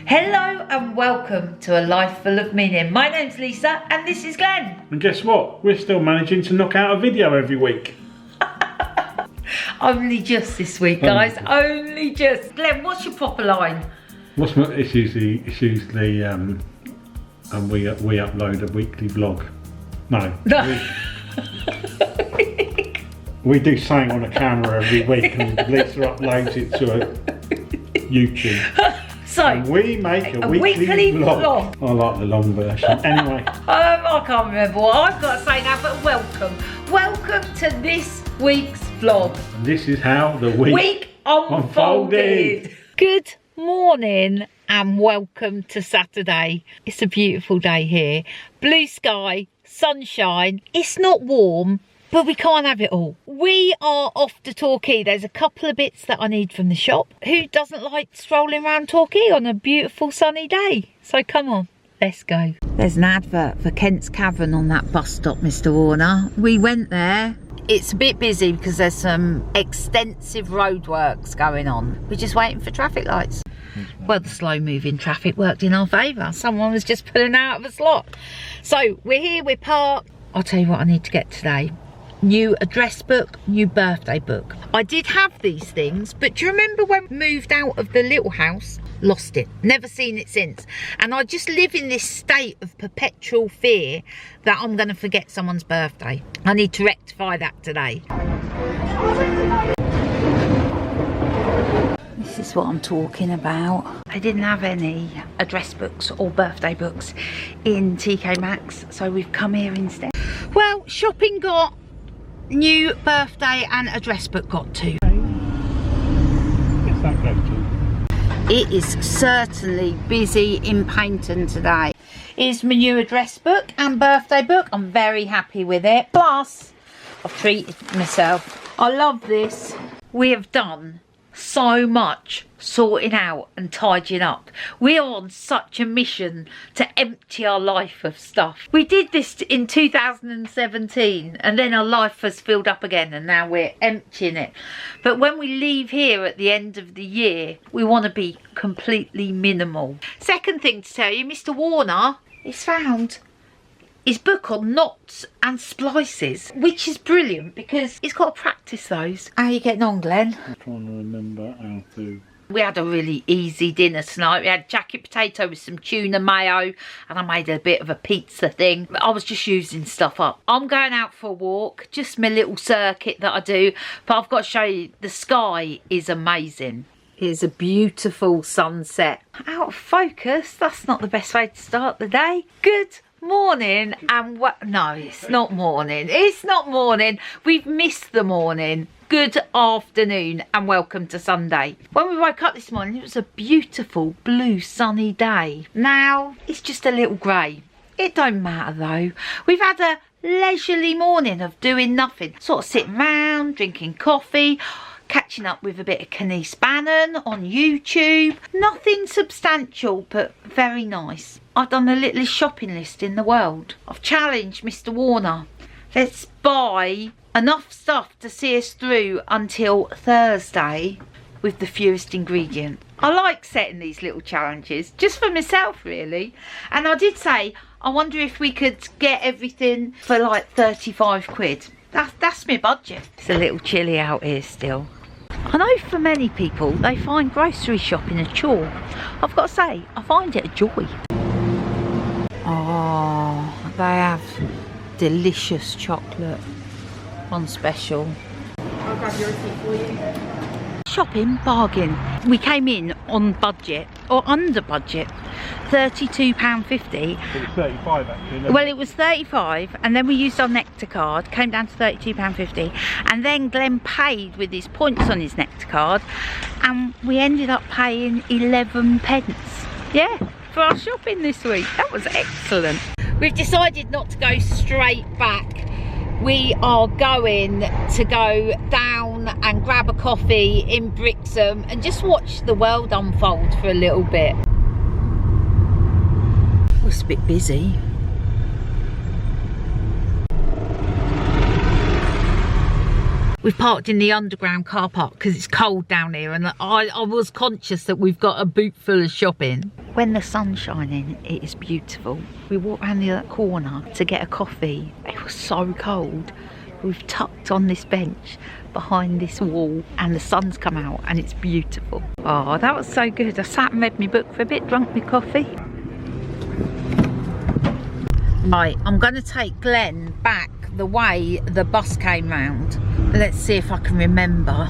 Hello and welcome to A Life Full of Meaning. My name's Lisa and this is Glenn. And guess what? We're still managing to knock out a video every week. Only just this week, guys. Only just. Glenn, what's your proper line? It's usually and we upload a weekly vlog. No. We do something on a camera every week and Lisa uploads it to YouTube. So we make a weekly vlog. I like the long version. Anyway. I can't remember what I've got to say now, but welcome. Welcome to this week's vlog. And this is how the week unfolded. Good morning and welcome to Saturday. It's a beautiful day here. Blue sky, sunshine. It's not warm, but we can't have it all. We are off to Torquay. There's a couple of bits that I need from the shop. Who doesn't like strolling around Torquay on a beautiful sunny day? So come on, let's go. There's an advert for Kent's Cavern on that bus stop, Mr. Warner. We went there. It's a bit busy because there's some extensive roadworks going on. We're just waiting for traffic lights. Well, the slow moving traffic worked in our favour. Someone was just pulling out of a slot. So we're here, we're parked. I'll tell you what I need to get today. New address book, new birthday book. I did have these things, but do you remember when we moved out of the little house? Lost it, never seen it since. And I just live in this state of perpetual fear that I'm gonna forget someone's birthday. I need to rectify that today. This is what I'm talking about. They didn't have any address books or birthday books in TK Maxx, so we've come here instead. Well, shopping got, new birthday and address book got to. Where's that go to? It is certainly busy in Paynton today. Here's my new address book and birthday book. I'm very happy with it. Plus, I've treated myself. I love this. We have done so much sorting out and tidying up. We are on such a mission to empty our life of stuff. We did this in 2017 and then our life has filled up again and now we're emptying it. But when we leave here at the end of the year, we want to be completely minimal. Second thing to tell you, Mr. Warner has found his book on knots and splices, which is brilliant because he's got to practice those. How are you getting on, Glenn? I'm trying to remember how to. We had a really easy dinner tonight. We had jacket potato with some tuna mayo and I made a bit of a pizza thing. I was just using stuff up. I'm going out for a walk, just my little circuit that I do, but I've got to show you the sky is amazing. Here's a beautiful sunset. Out of focus, that's not the best way to start the day. Good morning and no, it's not morning. It's not morning. We've missed the morning. Good afternoon and welcome to Sunday. When we woke up this morning, it was a beautiful blue sunny day. Now it's just a little grey. It don't matter though. We've had a leisurely morning of doing nothing. Sort of sitting round, drinking coffee, catching up with a bit of Kenise Bannon on YouTube. Nothing substantial, but very nice. I've done the littlest shopping list in the world. I've challenged Mr. Warner. Let's buy enough stuff to see us through until Thursday with the fewest ingredients. I like setting these little challenges, just for myself really. And I did say, I wonder if we could get everything for like 35 quid. That's my budget. It's a little chilly out here still. I know for many people, they find grocery shopping a chore. I've got to say, I find it a joy. Oh, they have delicious chocolate on special. I'll grab your receipt for you. Shopping bargain. We came in on budget, or under budget, £32.50. It was 35 actually. Well, it was 35 and then we used our Nectar card, came down to £32.50, and then Glenn paid with his points on his Nectar card and we ended up paying 11 pence. Yeah, for our shopping this week. That was excellent. We've decided not to go straight back. We are going to go down and grab a coffee in Brixham and just watch the world unfold for a little bit. It's a bit busy. We've parked in the underground car park because it's cold down here, and I was conscious that we've got a boot full of shopping. When the sun's shining, it is beautiful. We walked around the corner to get a coffee. It was so cold. We've tucked on this bench behind this wall and the sun's come out and it's beautiful. Oh, that was so good. I sat and read my book for a bit, drunk my coffee. Right, I'm going to take Glenn back the way the bus came round. Let's see if I can remember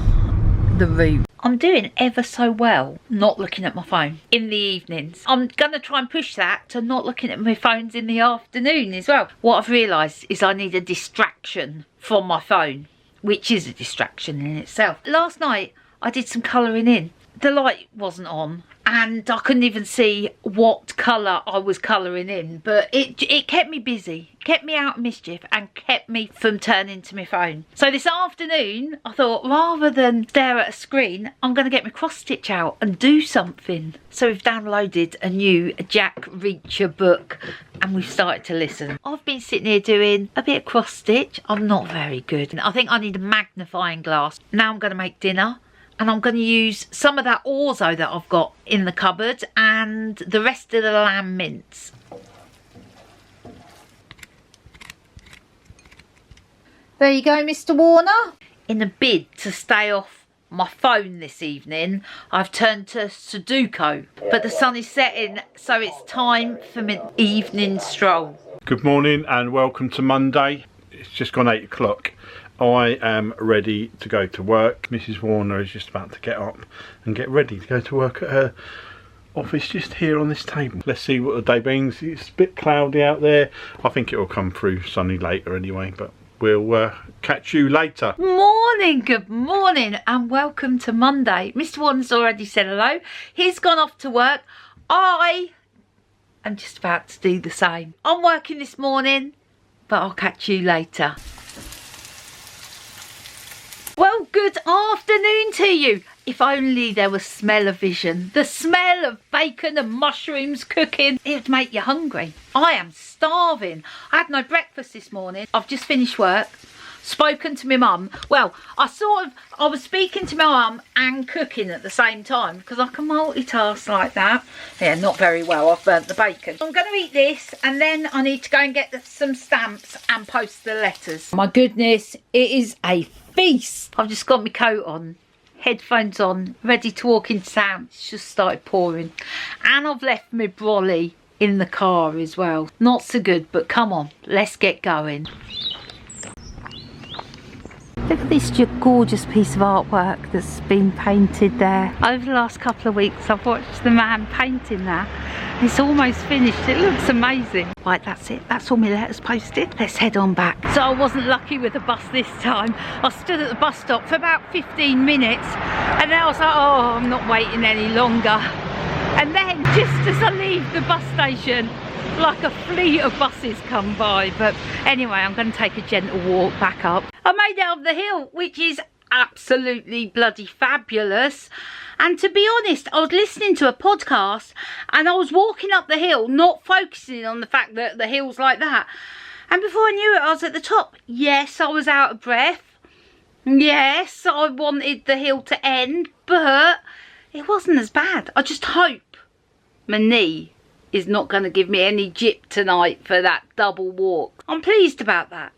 the route. I'm doing ever so well not looking at my phone in the evenings. I'm going to try and push that to not looking at my phones in the afternoon as well. What I've realised is I need a distraction from my phone, which is a distraction in itself. Last night I did some colouring in. The light wasn't on and I couldn't even see what colour I was colouring in, but it kept me busy, kept me out of mischief and kept me from turning to my phone. So this afternoon I thought, rather than stare at a screen, I'm going to get my cross stitch out and do something. So we've downloaded a new Jack Reacher book and we've started to listen. I've been sitting here doing a bit of cross stitch. I'm not very good. I think I need a magnifying glass. Now I'm going to make dinner. And I'm going to use some of that orzo that I've got in the cupboard and the rest of the lamb mince. There you go, Mr. Warner. In a bid to stay off my phone this evening, I've turned to suduko. But the sun is setting, so it's time for my evening stroll. Good morning and welcome to Monday. It's just gone 8 o'clock. I am ready to go to work. Mrs. Warner is just about to get up and get ready to go to work at her office just here on this table. Let's see what the day brings. It's a bit cloudy out there. I think it will come through sunny later anyway, but we'll catch you later. Morning, good morning and welcome to Monday. Mr. Warner's already said hello. He's gone off to work. I am just about to do the same. I'm working this morning, but I'll catch you later. Well, good afternoon to you. If only there was smell-o-vision. The smell of bacon and mushrooms cooking. It would make you hungry. I am starving. I had no breakfast this morning. I've just finished work. Spoken to my mum. Well, I was speaking to my mum and cooking at the same time because I can multitask like that. Yeah, not very well. I've burnt the bacon. I'm going to eat this and then I need to go and get some stamps and post the letters. My goodness, it is a feast. I've just got my coat on, headphones on, ready to walk into town. It's just started pouring. And I've left my brolly in the car as well. Not so good, but come on, let's get going. Look at this gorgeous piece of artwork that's been painted there. Over the last couple of weeks I've watched the man painting that. It's almost finished. It looks amazing. Right, that's it. That's all my letters posted. Let's head on back. So I wasn't lucky with the bus this time. I stood at the bus stop for about 15 minutes and then I was like, oh, I'm not waiting any longer. And then just as I leave the bus station, like a fleet of buses come by. But anyway, I'm going to take a gentle walk back up. I made it up the hill, which is absolutely bloody fabulous. And to be honest, I was listening to a podcast and I was walking up the hill, not focusing on the fact that the hill's like that. And before I knew it, I was at the top. Yes, I was out of breath. Yes, I wanted the hill to end, but it wasn't as bad. I just hope my knee is not going to give me any jip tonight for that double walk. I'm pleased about that.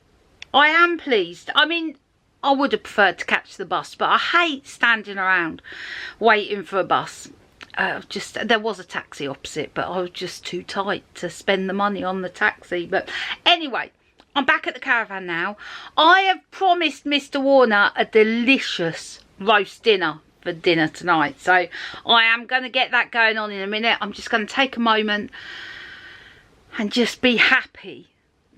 I am pleased. I mean, I would have preferred to catch the bus, but I hate standing around waiting for a bus. There was a taxi opposite, but I was just too tight to spend the money on the taxi. But anyway, I'm back at the caravan now. I have promised Mr. Warner a delicious roast dinner for dinner tonight, so I am going to get that going on in a minute. I'm just going to take a moment and just be happy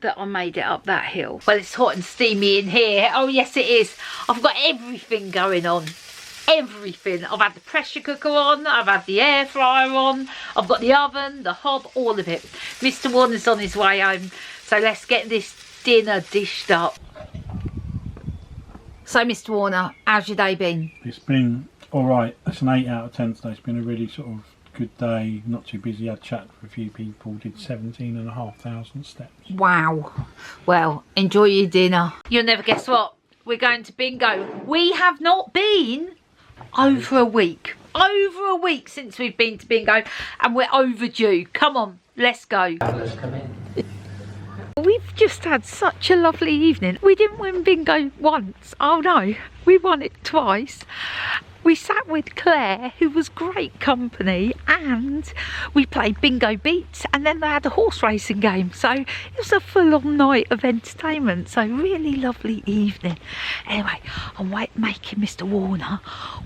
that I made it up that hill. Well, it's hot and steamy in here. Oh yes it is. I've got everything going on. Everything. I've had the pressure cooker on, I've had the air fryer on, I've got the oven, the hob, all of it. Mr. Warner's on his way home, so let's get this dinner dished up. So Mr. Warner, how's your day been? It's been alright. It's an 8 out of 10 today. It's been a really sort of good day, not too busy. I had chat with a few people, did 17,500 steps. Wow. Well, enjoy your dinner. You'll never guess what we're going to bingo. We have not been over a week. Over a week since we've been to bingo, and we're overdue. Come on, let's go. We've just had such a lovely evening. We didn't win bingo once. Oh no, we won it twice. We sat with Claire, who was great company, and we played bingo beats, and then they had a horse racing game. So it was a full-on night of entertainment. So really lovely evening. Anyway, I'm making Mr. Warner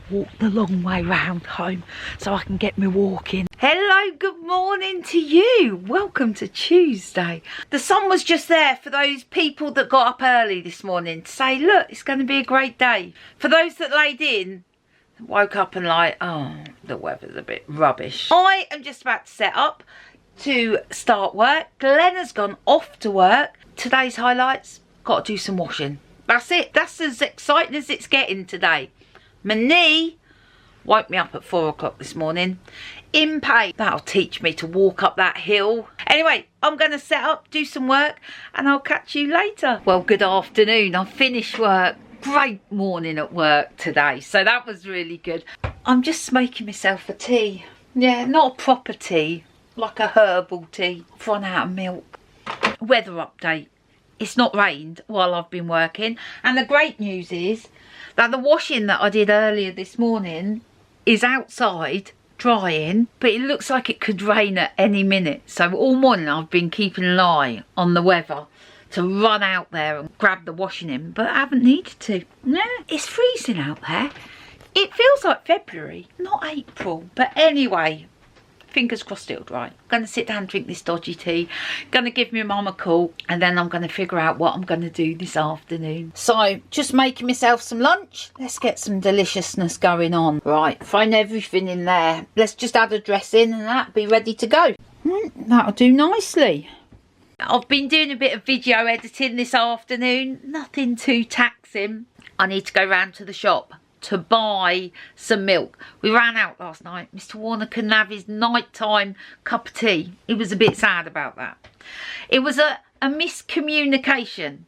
walk the long way round home so I can get me walking. Hello, good morning to you. Welcome to Tuesday. The sun was just there for those people that got up early this morning to say, look, it's going to be a great day. For those that laid in, woke up and like, oh, the weather's a bit rubbish. I am just about to set up to start work. Glenn has gone off to work. Today's highlights, got to do some washing. That's it. That's as exciting as it's getting today. My knee woke me up at 4 o'clock this morning in pain. That'll teach me to walk up that hill. Anyway, I'm going to set up, do some work, and I'll catch you later. Well, good afternoon. I've finished work. Great morning at work today, so that was really good. I'm just making myself a tea. Yeah, not a proper tea, like a herbal tea. I've run out of milk. Weather update. It's not rained while I've been working, and the great news is that the washing that I did earlier this morning is outside drying, but it looks like it could rain at any minute. So all morning I've been keeping an eye on the weather to run out there and grab the washing in, but I haven't needed to. No, it's freezing out there. It feels like February, not April. But anyway, fingers crossed it'll dry. I'm going to sit down and drink this dodgy tea. Going to give my mum a call, and then I'm going to figure out what I'm going to do this afternoon. So, just making myself some lunch. Let's get some deliciousness going on. Right, find everything in there. Let's just add a dressing and that, be ready to go. That'll do nicely. I've been doing a bit of video editing this afternoon. Nothing too taxing. I need to go round to the shop to buy some milk. We ran out last night. Mr. Warner couldn't have his nighttime cup of tea. He was a bit sad about that. It was a miscommunication.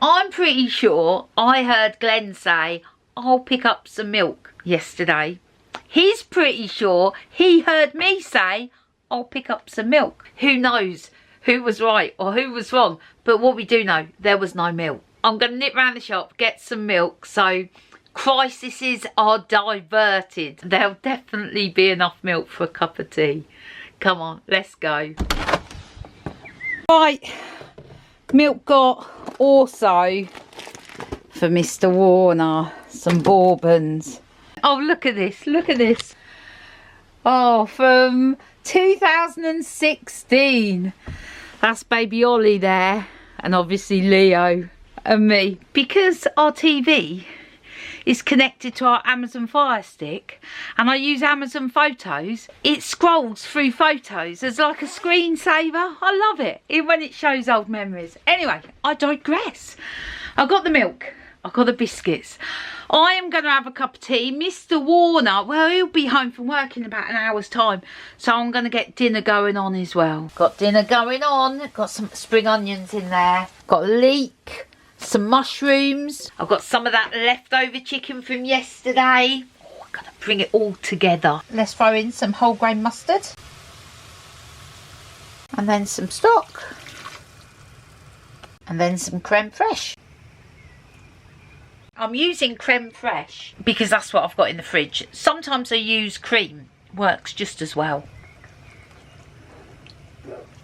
I'm pretty sure I heard Glenn say, I'll pick up some milk yesterday. He's pretty sure he heard me say, I'll pick up some milk. Who knows who was right or who was wrong? But what we do know, there was no milk. I'm going to nip round the shop, get some milk, so crises are diverted. There'll definitely be enough milk for a cup of tea. Come on, let's go. Right, milk got also for Mr. Warner some bourbons. Oh, look at this, look at this. Oh, from 2016. That's baby Ollie there, and obviously Leo and me. Because our TV is connected to our Amazon Fire Stick and I use Amazon Photos, it scrolls through photos as like a screensaver. I love it when it shows old memories. Anyway, I digress. I got the milk, I got the biscuits. I am going to have a cup of tea. Mr. Warner, well, he'll be home from work in about an hour's time, so I'm going to get dinner going on as well. Got dinner going on. Got some spring onions in there. Got a leek, some mushrooms. I've got some of that leftover chicken from yesterday. Oh, I'm going to bring it all together. Let's throw in some whole grain mustard. And then some stock. And then some creme fraiche. I'm using creme fraiche because that's what I've got in the fridge. Sometimes I use cream. Works just as well.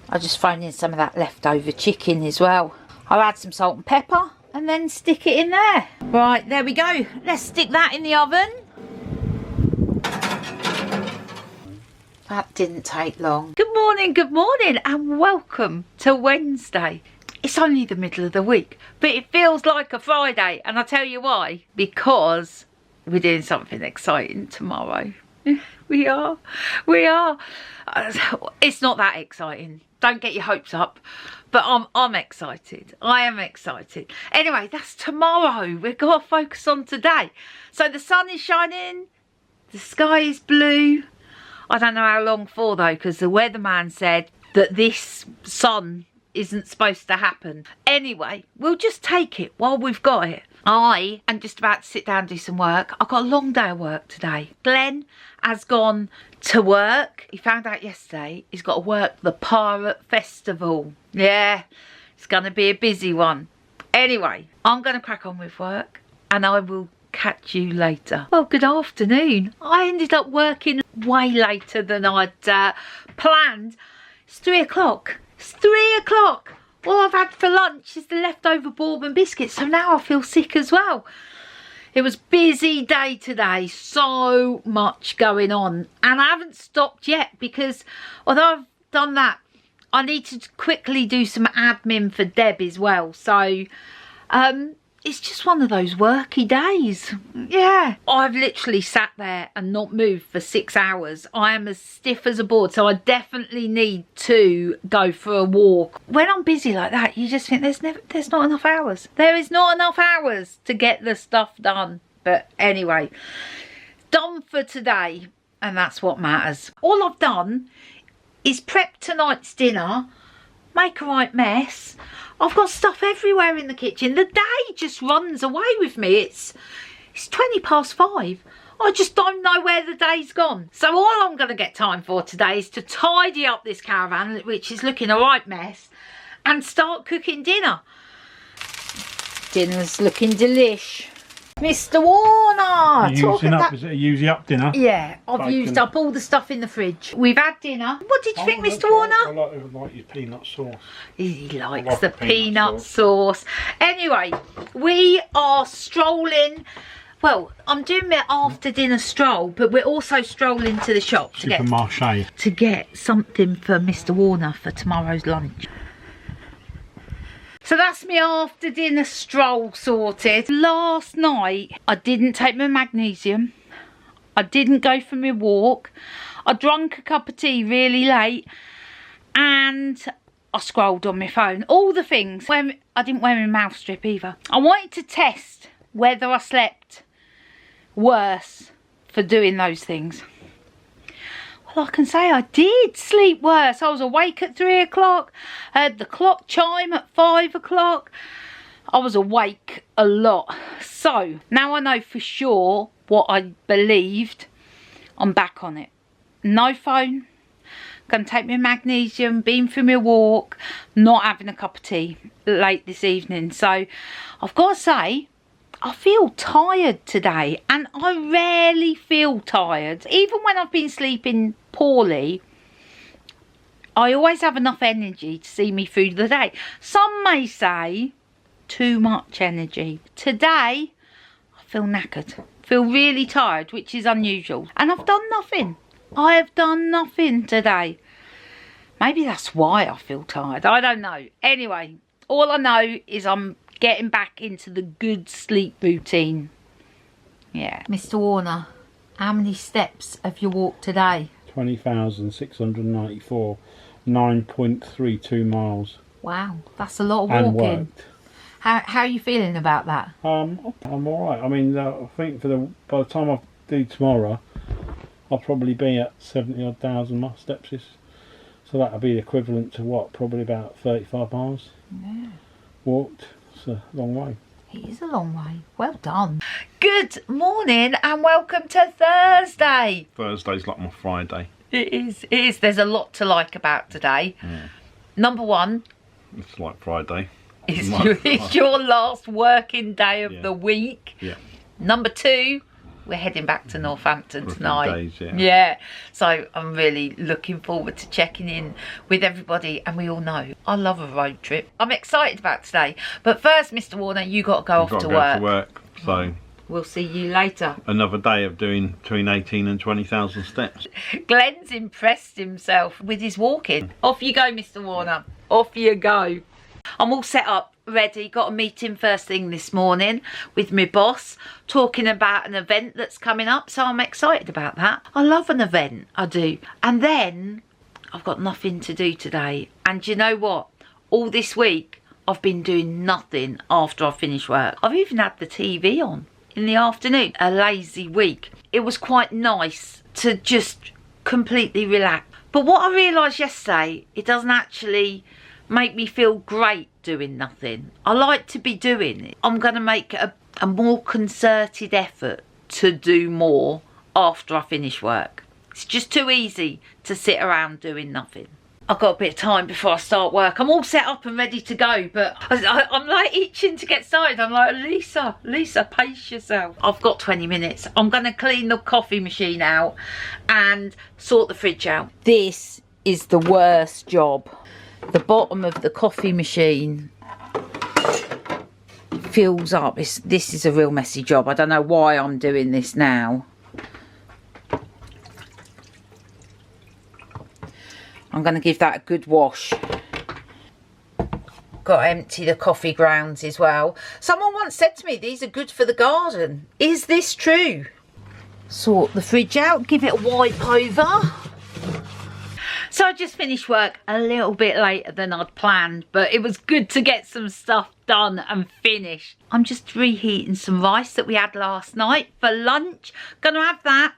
I'll just throw in some of that leftover chicken as well. I'll add some salt and pepper and then stick it in there. Right, there we go. Let's stick that in the oven. That didn't take long. Good morning and welcome to Wednesday. It's only the middle of the week, but it feels like a Friday, and I'll tell you why. Because we're doing something exciting tomorrow. We are. It's not that exciting. Don't get your hopes up, but I'm excited. I am excited. Anyway, that's tomorrow. We've got to focus on today. So the sun is shining, the sky is blue. I don't know how long for though, because the weatherman said that this sun isn't supposed to happen. Anyway, we'll just take it while we've got it. I am just about to sit down and do some work. I've got a long day of work today. Glenn has gone to work. He found out yesterday he's got to work the Pirate Festival. Yeah, it's going to be a busy one. Anyway, I'm going to crack on with work and I will catch you later. Well, good afternoon. I ended up working way later than I'd planned. It's 3 o'clock. It's 3 o'clock. All I've had for lunch is the leftover bourbon biscuits, so now I feel sick as well. It was a busy day today, so much going on, and I haven't stopped yet because although I've done that, I need to quickly do some admin for Deb as well. So it's just one of those worky days. Yeah, I've literally sat there and not moved for 6 hours. I am as stiff as a board, so I definitely need to go for a walk. When I'm busy like that, you just think there's not enough hours. There is not enough hours to get the stuff done. But anyway, done for today, and that's what matters. All I've done is prep tonight's dinner, make a right mess. I've got stuff everywhere in the kitchen. The day just runs away with me. It's 5:20. I just don't know where the day's gone. So all I'm going to get time for today is to tidy up this caravan, which is looking a right mess, and start cooking dinner. Dinner's looking delish. Mr. Warner! Is it a using up dinner? Yeah, I've used up all the stuff in the fridge. We've had dinner. What did you think, Mr. Warner? I like your peanut sauce. He likes the peanut sauce. Anyway, we are strolling. Well, I'm doing my after dinner stroll, but we're also strolling to the shop to get something for Mr. Warner for tomorrow's lunch. So that's my after dinner stroll sorted. Last night I didn't take my magnesium. I didn't go for my walk. I drank a cup of tea really late and I scrolled on my phone. All the things. I didn't wear my mouth strip either. I wanted to test whether I slept worse for doing those things. Well, I can say I did sleep worse. I was awake at 3 o'clock. I heard the clock chime at 5 o'clock. I was awake a lot. So, now I know for sure what I believed. I'm back on it. No phone. Going to take my magnesium, been for my walk, not having a cup of tea late this evening. So, I've got to say, I feel tired today, and I rarely feel tired. Even when I've been sleeping poorly, I always have enough energy to see me through the day. Some may say too much energy. Today, I feel knackered. Feel really tired, which is unusual. And I've done nothing. I have done nothing today. Maybe that's why I feel tired. I don't know. Anyway, all I know is I'm getting back into the good sleep routine. Yeah. Mr. Warner, how many steps have you walked today? 20,694, 9.32 miles. Wow, that's a lot of and walking. Worked. How are you feeling about that? I'm alright. I mean, I think by the time I do tomorrow, I'll probably be at 70,000 steps. So that'll be equivalent to what? Probably about 35 miles. Yeah. Walked. It's a long way. It is a long way. Well done. Good morning and welcome to Thursday. Thursday's like my Friday. It is. It is. There's a lot to like about today. Yeah. Number one. It's like Friday. It's your last working day of the week. Yeah. Number two. We're heading back to Northampton tonight. Days, yeah. So I'm really looking forward to checking in with everybody. And we all know I love a road trip. I'm excited about today. But first, Mr. Warner, you got to go off to work. So we'll see you later. Another day of doing between 18 and 20,000 steps. Glenn's impressed himself with his walking. Off you go, Mr. Warner. Off you go. I'm all set up, ready. Got a meeting first thing this morning with my boss, talking about an event that's coming up, so I'm excited about that. I love an event, I do. And then I've got nothing to do today. And you know what? All this week I've been doing nothing after I finish work. I've even had the TV on in the afternoon. A lazy week. It was quite nice to just completely relax. But what I realised yesterday, it doesn't actually make me feel great doing nothing. I like to be doing it. I'm going to make a a more concerted effort to do more after I finish work. It's just too easy to sit around doing nothing. I've got a bit of time before I start work. I'm all set up and ready to go, but I'm like itching to get started. I'm like, Lisa, pace yourself. I've got 20 minutes. I'm going to clean the coffee machine out and sort the fridge out. This is the worst job. The bottom of the coffee machine fills up. This is a real messy job. I don't know why I'm doing this now. I'm going to give that a good wash. Got to empty the coffee grounds as well. Someone once said to me, these are good for the garden. Is this true? Sort the fridge out, give it a wipe over. So I just finished work a little bit later than I'd planned, but it was good to get some stuff done and finished. I'm just reheating some rice that we had last night for lunch. Gonna have that.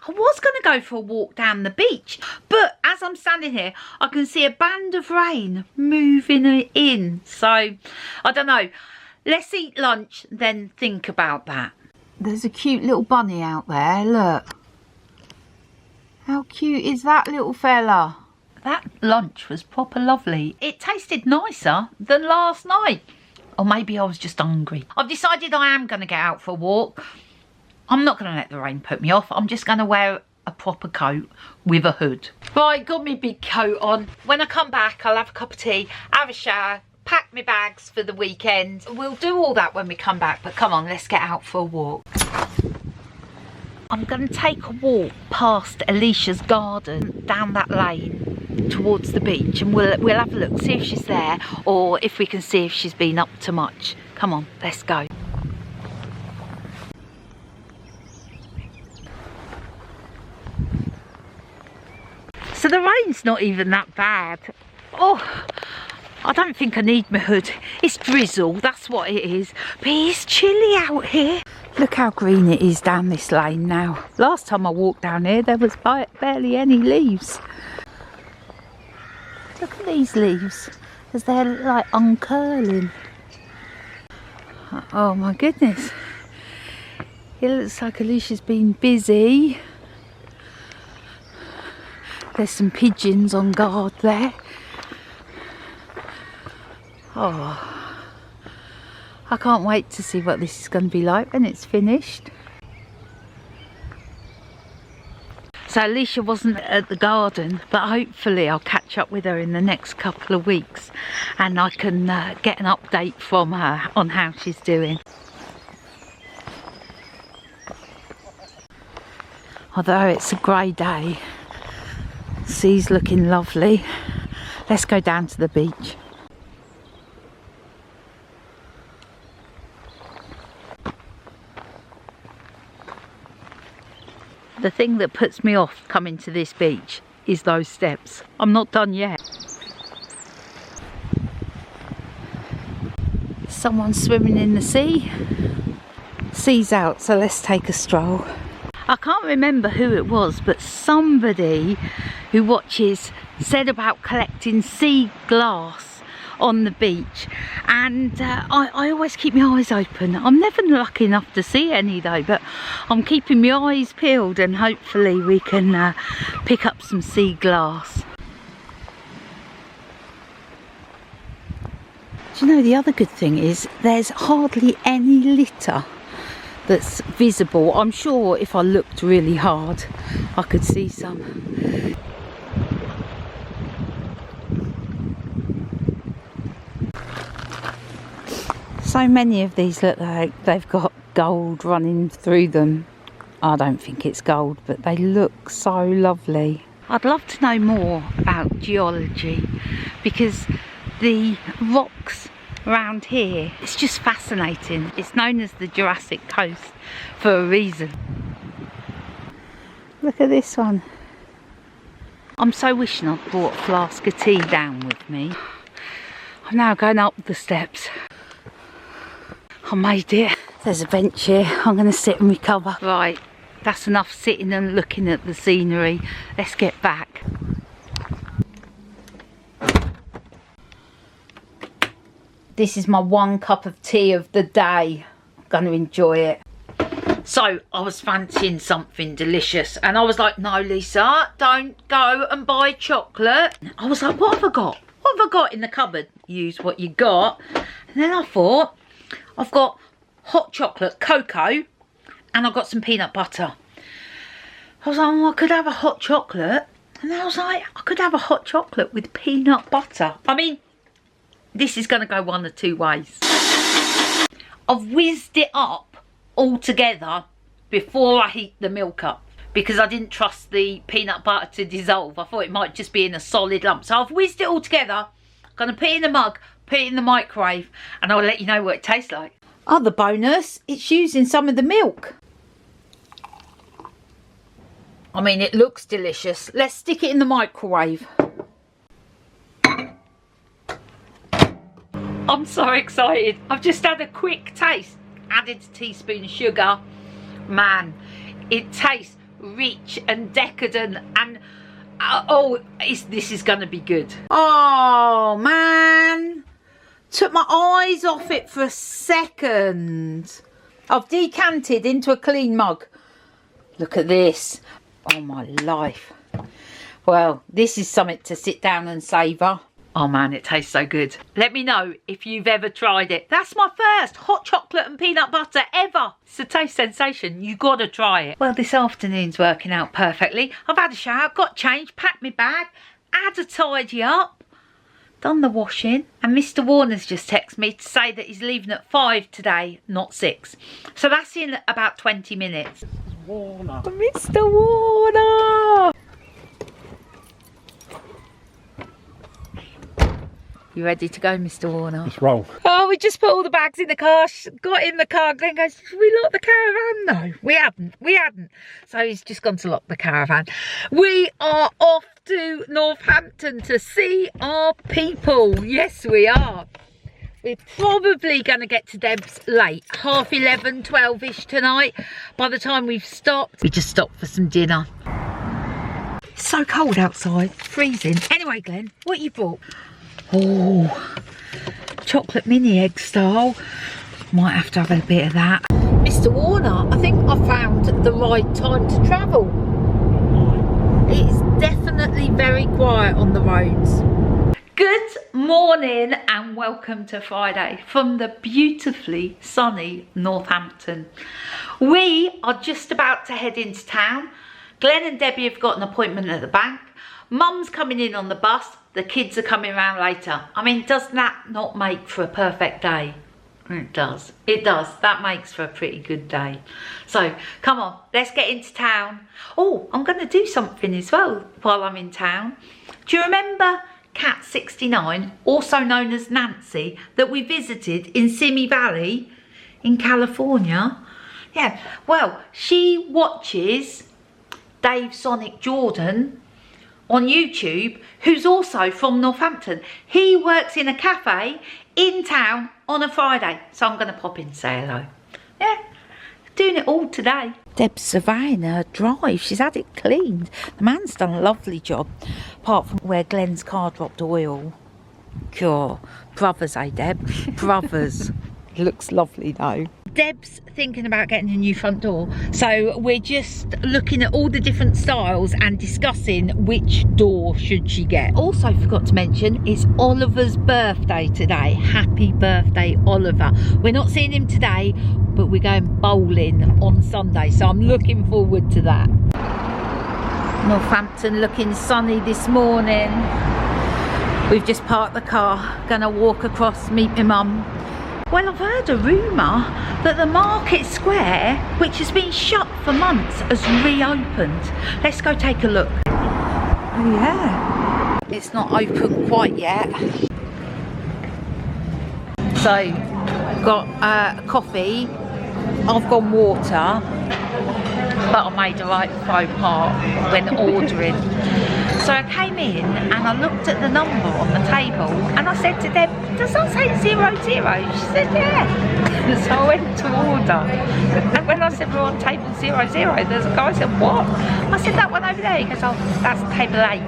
I was going to go for a walk down the beach, but as I'm standing here, I can see a band of rain moving in. So, I don't know. Let's eat lunch, then think about that. There's a cute little bunny out there, look. How cute is that little fella? That lunch was proper lovely. It tasted nicer than last night. Or maybe I was just hungry. I've decided I am going to get out for a walk. I'm not going to let the rain put me off. I'm just going to wear a proper coat with a hood. Right, got my big coat on. When I come back, I'll have a cup of tea, have a shower, pack my bags for the weekend. We'll do all that when we come back, but come on, let's get out for a walk. I'm going to take a walk past Alicia's garden, down that lane towards the beach, and we'll have a look, see if she's there, or if we can see if she's been up to much. Come on, let's go. So the rain's not even that bad. Oh, I don't think I need my hood. It's drizzle, that's what it is. But it's chilly out here. Look how green it is down this lane now. Last time I walked down here, there was barely any leaves. Look at these leaves, as they're like uncurling. Oh my goodness. It looks like Alicia's been busy. There's some pigeons on guard there. Oh, I can't wait to see what this is going to be like when it's finished. So Alicia wasn't at the garden, but hopefully I'll catch up with her in the next couple of weeks and I can get an update from her on how she's doing. Although it's a grey day, sea's looking lovely. Let's go down to the beach. The thing that puts me off coming to this beach is those steps. I'm not done yet. Someone's swimming in the sea. Sea's out, so let's take a stroll. I can't remember who it was, but somebody who watches said about collecting sea glass on the beach, and I always keep my eyes open. I'm never lucky enough to see any though, but I'm keeping my eyes peeled and hopefully we can pick up some sea glass. Do you know, the other good thing is there's hardly any litter that's visible. I'm sure if I looked really hard I could see some. So many of these look like they've got gold running through them. I don't think it's gold, but they look so lovely. I'd love to know more about geology, because the rocks around here, it's just fascinating. It's known as the Jurassic Coast for a reason. Look at this one. I'm so wishing I'd brought a flask of tea down with me. I'm now going up the steps. I made it. There's a bench here. I'm going to sit and recover. Right, that's enough sitting and looking at the scenery. Let's get back. This is my 1 cup of tea of the day. Going to enjoy it. So I was fancying something delicious and I was like, no Lisa, don't go and buy chocolate. I was like, what have I got? What have I got in the cupboard? Use what you got. And then I thought, I've got hot chocolate, cocoa, and I've got some peanut butter. I was like, oh, I could have a hot chocolate. And I was like, I could have a hot chocolate with peanut butter. I mean, this is going to go one of two ways. I've whizzed it up all together before I heat the milk up because I didn't trust the peanut butter to dissolve. I thought it might just be in a solid lump. So I've whizzed it all together. I'm going to put it in the mug, put it in the microwave, and I'll let you know what it tastes like. Other bonus, it's using some of the milk. I mean, it looks delicious. Let's stick it in the microwave. I'm so excited. I've just had a quick taste. Added a teaspoon of sugar. Man, it tastes rich and decadent and this is gonna be good. Oh man, took my eyes off it for a second. I've decanted into a clean mug. Look at this. Oh my life. Well, this is something to sit down and savour. Oh man, it tastes so good. Let me know if you've ever tried it. That's my first hot chocolate and peanut butter ever. It's a taste sensation. You gotta try it. Well, this afternoon's working out perfectly. I've had a shower, got changed, packed my bag, had a tidy up, done the washing, and Mr. Warner's just texted me to say that he's leaving at 5 today, not 6. So that's in about 20 minutes. Warner. Mr. Warner! You ready to go, Mr. Warner? Let's roll. Oh, we just put all the bags in the car, got in the car, Glenn goes, did we lock the caravan? No, we hadn't. So he's just gone to lock the caravan. We are off to Northampton to see our people. Yes, we are. We're probably going to get to Deb's late, 11:30, 12-ish tonight. By the time we've stopped, we just stopped for some dinner. It's so cold outside, freezing. Anyway, Glenn, what you brought? Oh, chocolate mini egg style. Might have to have a bit of that. Mr. Warner, I think I found the right time to travel. It's definitely very quiet on the roads. Good morning and welcome to Friday from the beautifully sunny Northampton. We are just about to head into town. Glenn and Debbie have got an appointment at the bank. Mum's coming in on the bus. The kids are coming around later. I mean, does that not make for a perfect day? It does. It does. That makes for a pretty good day. So, come on, let's get into town. Oh, I'm going to do something as well while I'm in town. Do you remember Cat 69, also known as Nancy, that we visited in Simi Valley in California? Yeah, well, she watches Dave Sonic Jordan on YouTube, who's also from Northampton. He works in a cafe in town on a Friday, so I'm going to pop in and say hello. Yeah, doing it all today. Deb's surveying her drive. She's had it cleaned. The man's done a lovely job, apart from where Glenn's car dropped oil. Cool. Brothers, eh, Deb? Brothers. Looks lovely though. Deb's thinking about getting a new front door, so we're just looking at all the different styles and discussing which door should she get. Also forgot to mention, it's Oliver's birthday today. Happy birthday, Oliver. We're not seeing him today, but we're going bowling on Sunday, so I'm looking forward to that. Northampton looking sunny this morning. We've just parked the car, gonna walk across, meet my mum. Well, I've heard a rumour that the Market Square, which has been shut for months, has reopened. Let's go take a look. Oh yeah, it's not open quite yet. So, got coffee, I've gone water, but I made a right faux pas when ordering. So I came in and I looked at the number on the table and I said to Deb, does that say 00? She said, yeah. So I went to order. And when I said we're on table 00, there's a guy who said, what? I said, that one over there. He goes, oh, that's table 8.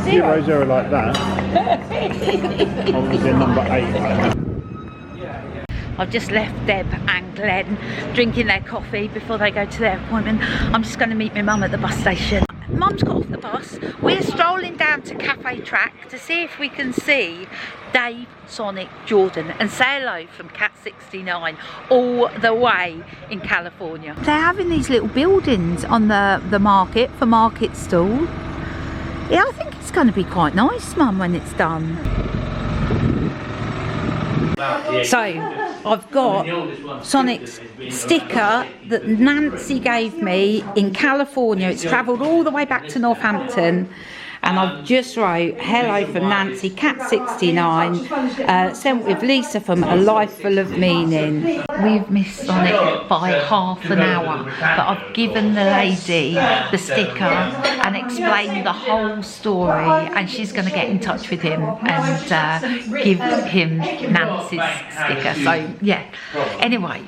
00. 00 like that. Obviously number 8. I've just left Deb and Glenn drinking their coffee before they go to their appointment. I'm just going to meet my mum at the bus station. Mum's got off the bus. We're strolling down to Cafe Track to see if we can see Dave, Sonic, Jordan and say hello from Cat 69 all the way in California. They're having these little buildings on the market for market stall. Yeah, I think it's going to be quite nice, Mum, when it's done. So, I've got Sonic's sticker that Nancy gave me in California. It's travelled all the way back to Northampton. And I've just wrote, hello from Nancy, Cat 69, sent with Lisa from A Life Full of Meaning. We've missed Sonic by half an hour, but I've given the lady the sticker and explained the whole story, and she's going to get in touch with him and give him Nancy's sticker. So yeah, anyway,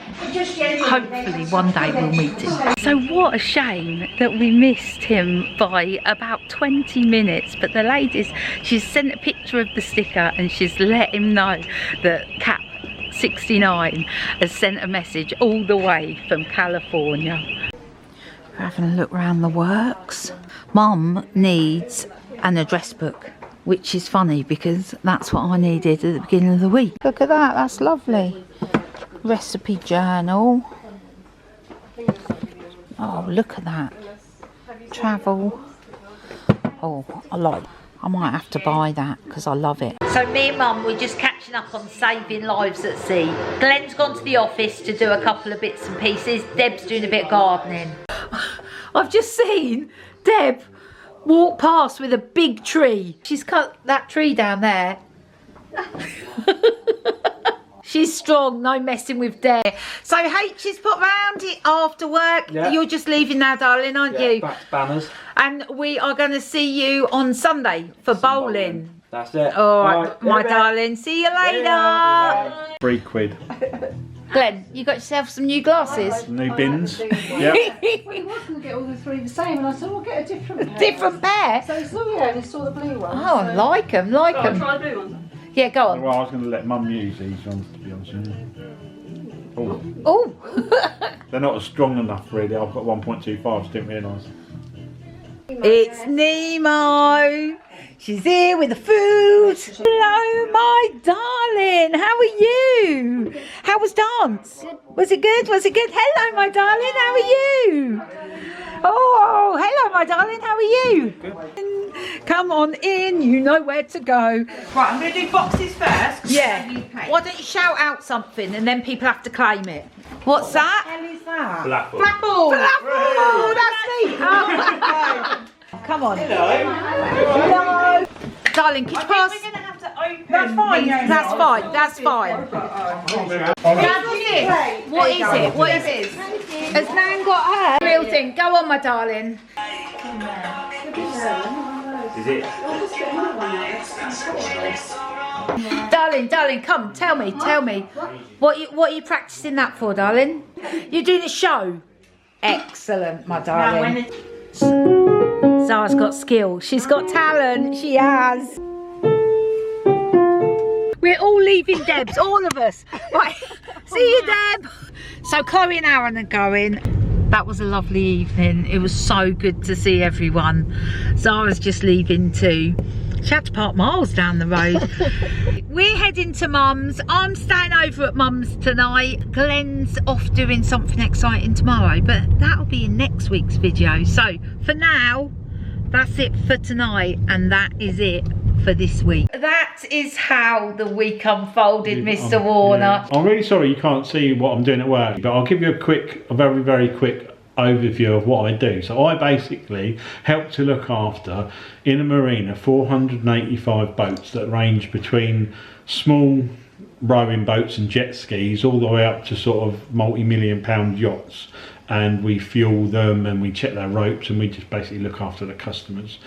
hopefully one day we'll meet him. So what a shame that we missed him by about 20 minutes. But the ladies, she's sent a picture of the sticker and she's let him know that Cat 69 has sent a message all the way from California. We're having a look around the works. Mum needs an address book, which is funny because that's what I needed at the beginning of the week. Look at that, that's lovely. Recipe journal. Oh, look at that. Travel. Oh, I might have to buy that because I love it. So me and Mum, we're just catching up on saving lives at sea. Glenn's gone to the office to do a couple of bits and pieces. Deb's doing a bit of gardening. I've just seen Deb walk past with a big tree. She's cut that tree down there. She's strong, no messing with Deb. So H is put round it after work. Yeah. You're just leaving now, darling, aren't you? Back to Banners. And we are going to see you on Sunday for bowling. That's it. All right, my darling. See you later. Yeah. £3. Glenn, you got yourself some new glasses? New bins. Yep. Well, he was going to get all the three the same, and I said, "We'll get a different pair." Different pair? So he saw, yeah, and he saw the blue one. Oh, I like them, like them. Try the blue ones. Yeah, go on. Well, I was going to let Mum use these ones, to be honest with you. Oh. Oh. They're not as strong enough, really. I've got 1.25, didn't realise. It's Nemo. She's here with the food. Hello, my darling. How are you? How was dance? Was it good? Was it good? Hello, my darling. How are you? Oh, hello, my darling. How are you? Good. Come on in. You know where to go. Right, I'm going to do boxes first. Yeah. Why don't you shout out something and then people have to claim it? What's that? What the hell is that? Blackball. Blackball. Blackball. That's me. Oh. Come on. Hello. Darling, can you pass? We're going to have to open. That's fine. That's fine. That's fine. What is it? What is it? Has Nan got her real thing? Go on, my darling. Is it? Darling, come. Tell me. What are you practicing that for, darling? You're doing a show. Excellent, my darling. Zara's got skill. She's got talent. She has. We're all leaving Deb's, all of us. Right. See you, Deb. So Chloe and Aaron are going. That was a lovely evening. It was so good to see everyone. Zara's just leaving too. She had to park miles down the road. We're heading to Mum's. I'm staying over at Mum's tonight. Glenn's off doing something exciting tomorrow, but that'll be in next week's video. So for now, that's it for tonight, and that is it for this week. That is how the week unfolded, Mr. Warner. Yeah. I'm really sorry you can't see what I'm doing at work, but I'll give you a very, very quick overview of what I do. So I basically help to look after, in a marina, 485 boats that range between small rowing boats and jet skis all the way up to sort of multi-million-pound yachts. And we fuel them and we check their ropes and we just basically look after the customers,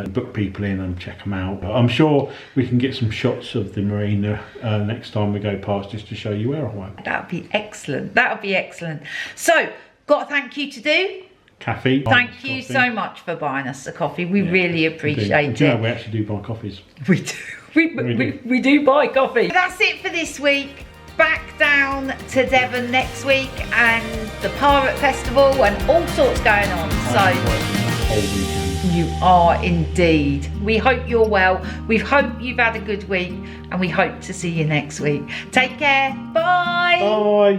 book people in and check them out. But I'm sure we can get some shots of the marina next time we go past, just to show you where I work. That would be excellent. That would be excellent. So, got a thank you to do. Coffee. Thank you so much for buying us a coffee. We really appreciate it. Do you know, we actually do buy coffees. We do. We do buy coffee. That's it for this week. back down to Devon next week and the Pirate Festival and all sorts going on. So you are indeed. We hope you're well. We hope you've had a good week and we hope to see you next week. Take care. Bye. Bye.